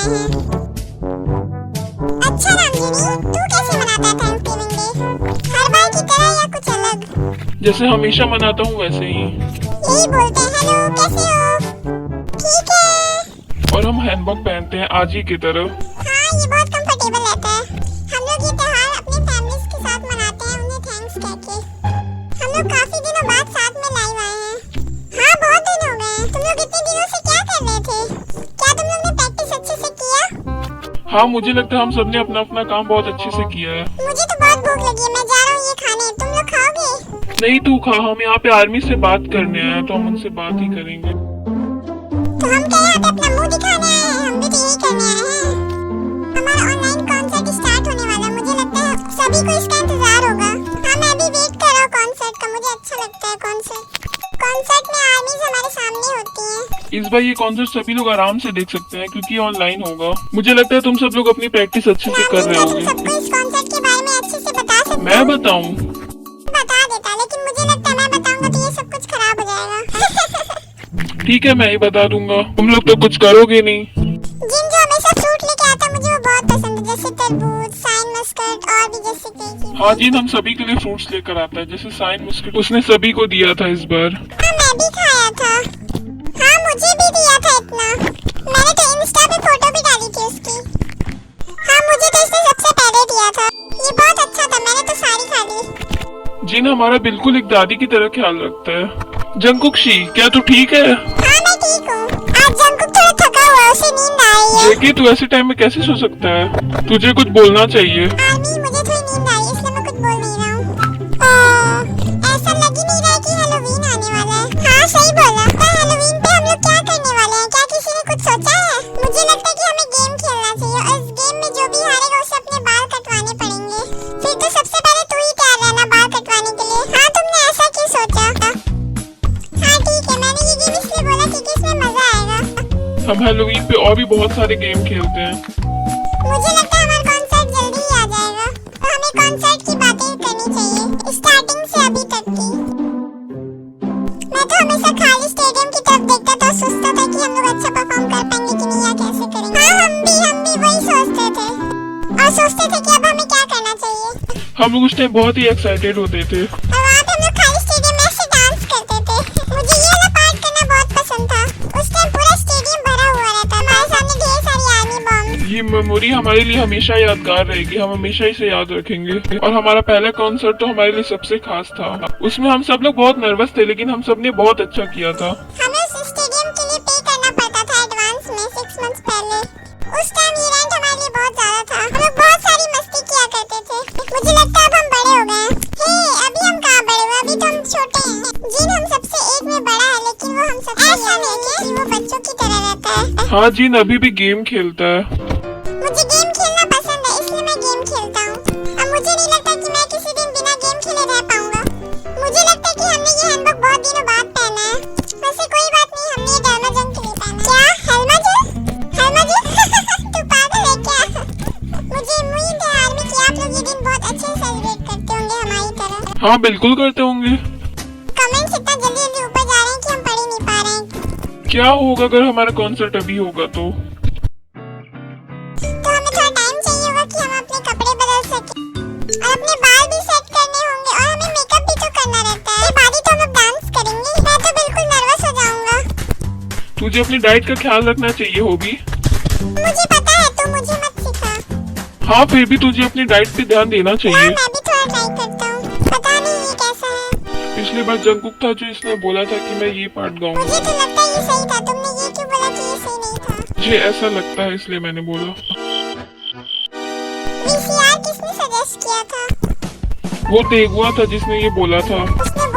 आए हैं। अच्छा रामजीनी, तू कैसे मनाता है थैंक्सगिविंग डे? हर बार की तरह या कुछ अलग? जैसे हमेशा मनाता हूँ वैसे ही। यही बोलते हैं हेलो कैसे हो? ठीक है। और हम हैंडबैग पहनते हैं आज ही की तरह। हाँ, ये बहुत कंफर्टेबल रहता है। हम लोग ये त्योहार अपने फैमिलीज के साथ मनाते हैं, उन्हें थैंक्स कहके। हम लोग काफी दिनों बाद साथ में लाइव आए हैं। हाँ, बहुत दिन हो गए। तुम लोग इतने दिनों से क्या कर रहे थे? क्या तुम लोग ने प्रैक्टिस अच्छे से किया? हाँ, मुझे लगता है हम सबने अपना अपना काम बहुत अच्छे से किया है। मुझे तो बहुत भूख लगी है, मैं जा रहा हूँ ये खाने। तुम लोग खाओगे? नहीं, तू खा। हम यहाँ पे आर्मी से बात करने आए हैं तो हम उनसे बात ही करेंगे। तो हम क्या यहाँ पे अपना मुंह दिखाने आए हैं? हम भी तो यही करने आए हैं। हमारा ऑनलाइन कॉन्सर्ट स्टार्ट होने वाला है। मुझे लगता है सभी को इसका इंतजार होगा। हाँ, मैं भी वेट कर रहा हूँ कॉन्सर्ट का। मुझे अच्छा लगता है कॉन्सर्ट में आर्मीज हमारे सामने होती हैं। इस बार ये कॉन्सर्ट सभी लोग आराम से देख सकते हैं क्योंकि ऑनलाइन होगा। मुझे लगता है तुम सब लोग अपनी प्रैक्टिस अच्छे से कर रहे तुम होगे। सबको इस कॉन्सर्ट के बारे में अच्छे से बता सकते हो? मैं बताऊं? बता देता, लेकिन मुझे लगता है मैं बताऊंगा तो ये सब कुछ खराब हो जाएगा। ठीक है, मैं ही बता दूंगा। तुम लोग तो कुछ करोगे नहीं। जिन जो हमेशा फ्रूट लेके आता है, मुझे वो बहुत पसंद है, जैसे तरबूज, शाइन मस्कट और भी जैसे कई। हाँ, जिन हम सभी के लिए फ्रूट्स लेकर आता है, जैसे शाइन बिस्किट उसने सभी को दिया था इस बार। हाँ, मैं भी खाया था। हाँ, मुझे भी दिया था इतना। मैंने तो इंस्टा पे फोटो भी डाली थी उसकी। हाँ, मुझे तो इसने सबसे पहले दिया था। ये बहुत अच्छा था, मैंने तो सारी खा ली। जिन हमारा बिल्कुल एक दादी की तरह ख्याल रखता है। जंकुक्षी, क्या तू ठीक है? हाँ, मैं ठीक हूँ। आज जंकुक थोड़ा थका हुआ है, उसे नींद आ रही है। जेकी, तू ऐसे टाइम में कैसे सो सकता है? तुझे कुछ बोलना चाहिए। आर्मी, मुझे थोड़ी नींद आ रही है, इसलिए मैं कुछ बोल नहीं रहा हूँ। ऐसा लग ही नहीं रहा है कि हैलोवीन आने वाला है। हाँ, सही बोला। पर हैलोवीन पे हम लोग क्या करने वाले हैं? क्या किसी ने कुछ सोचा है? मुझे लगता है कि हमें गेम खेलना चाहिए और इस गेम में जो भी हारेगा उसे अपने बाल कटवाने पड़ेंगे। फिर तो सबसे पहले तू ही तैयार रहना बाल कटवाने के लिए। हाँ, तुमने ऐसा क्यों सोचा? हाँ ठीक है, मैंने ये गेम इसलिए बोला क्योंकि इसमें मजा आएगा। हम हैलोवीन पे और भी बहुत सारे गेम खेलते हैं। मुझे लगता है हमारा कॉन्सर्ट जल्दी ही आ जाएगा, तो हमें कॉन्सर्ट की बातें करनी चाहिए स्टार्टिंग से अभी तक की। मैं तो हमेशा खाली स्टेडियम की तरफ देखता था, सोचता था कि हम लोग अच्छा परफॉर्म कर पाएंगे कि नहीं या कैसे करेंगे। हाँ, हम भी वही सोचते थे और सोचते थे कि अब हमें क्या करना चाहिए। हम लोग उस टाइम बहुत ही एक्साइटेड होते थे। और वहाँ पे हम लोग खाली स्टेडियम में ऐसे डांस करते थे। मुझे ये वाला पार्ट करना बहुत पसंद था। उस टाइम पूरा स्टेडियम भरा हुआ रहता, हमारे सामने ढेर सारी आर्मी बम। ये मेमोरी हमारे लिए हमेशा यादगार रहेगी। हम हमेशा इसे याद रखेंगे। और हमारा पहला कॉन्सर्ट तो हमारे लिए सबसे खास था। उसमें हम सब लोग बहुत नर्वस थे, लेकिन हम सब ने बहुत अच्छा किया था। हमें उस स्टेडियम के लिए पे करना पड़ता था एडवांस में 6 मंथ्स पहले। उस टाइम ये रेंट हमारे लिए बहुत ज्यादा था। हम लोग बहुत सारी मस्ती किया करते थे। मुझे लगता है अब हम बड़े हो गए हैं। हे, अभी हम कहाँ बड़े हुए? अभी तो हम छोटे हैं। जिन हम सबसे एज में बड़ा है, लेकिन वो हम सबसे ऐसा नहीं है कि वो बच्चों की तरह रहता है। हाँ, जिन अभी भी गेम खेलता है। मुझे गेम खेलना पसंद है, इसलिए मैं गेम खेलता हूँ। अब मुझे नहीं लगता कि मैं किसी दिन बिना गेम खेले रह पाऊंगा। मुझे लगता है कि हमने ये हैंडबैग बहुत दिनों बाद पहना है। वैसे कोई बात नहीं, हमने ये डर्मा जंग के लिए पहना है। क्या हेल्मा जंग? तू पागल है क्या? मुझे उम्मीद है आर्मी की आप लोग ये दिन बहुत अच्छे से सेलिब्रेट करते होंगे हमारी तरह। हाँ, बिल्कुल करते होंगे। कमेंट्स इतना जल्दी जल्दी ऊपर जा रहे हैं कि हम पढ़ ही नहीं पा रहे हैं। क्या होगा अगर हमारा कॉन्सर्ट अभी होगा तो? हमें थोड़ा टाइम चाहिए होगा कि हम अपने कपड़े बदल सकें और अपने बाल भी सेट करने होंगे और हमें मेकअप भी तो करना रहता है। बाद ही तो हम लोग डांस करेंगे। मैं तो बिल्कुल नर्वस हो जाऊंगा। तुझे अपनी डाइट का ख्याल रखना चाहिए होगी। मुझे पता है, तू मुझे मत सिखा। हाँ, फिर भी तुझे अपनी डाइट पे ध्यान देना हाँ, चाहिए। मैं भी थोड़ा ट्राई करता हूँ। पता नहीं ये कैसा है। पिछली बार जंकुक था जो इसने बोला था कि मैं ये पार्ट गाऊंगा। मुझे तो लगता है ये सही था। तुमने ये क्यों बोला कि ये सही नहीं था? मुझे ऐसा लगता है इसलिए मैंने बोला। VCR किसने सजेस्ट किया था? वो तेगुआ था जिसने ये बोला था। उसने